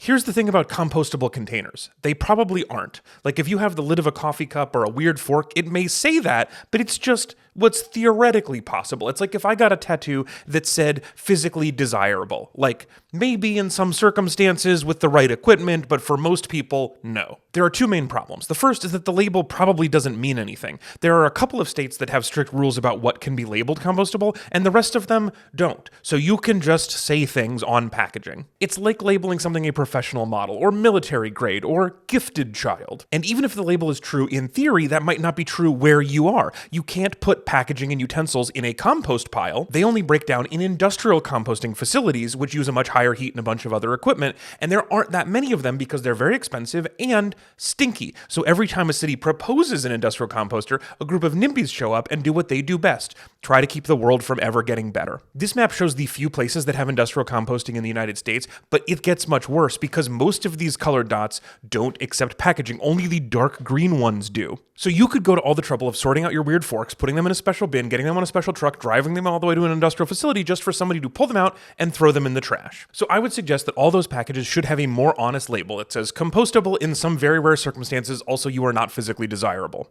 Here's the thing about compostable containers. They probably aren't. Like if you have the lid of a coffee cup or a weird fork, it may say that, but it's just what's theoretically possible. It's like if I got a tattoo that said physically desirable. Like maybe in some circumstances with the right equipment, but for most people, no. There are two main problems. The first is that the label probably doesn't mean anything. There are a couple of states that have strict rules about what can be labeled compostable, and the rest of them don't. So you can just say things on packaging. It's like labeling something a professional model, or military grade, or gifted child. And even if the label is true in theory, that might not be true where you are. You can't put packaging and utensils in a compost pile. They only break down in industrial composting facilities, which use a much higher heat and a bunch of other equipment, and there aren't that many of them because they're very expensive and stinky. So every time a city proposes an industrial composter, a group of NIMBYs show up and do what they do best: try to keep the world from ever getting better. This map shows the few places that have industrial composting in the United States, but it gets much worse because most of these colored dots don't accept packaging. Only the dark green ones do. So you could go to all the trouble of sorting out your weird forks, putting them in a special bin, getting them on a special truck, driving them all the way to an industrial facility just for somebody to pull them out and throw them in the trash. So I would suggest that all those packages should have a more honest label that says compostable in some very rare circumstances, also you are not physically desirable.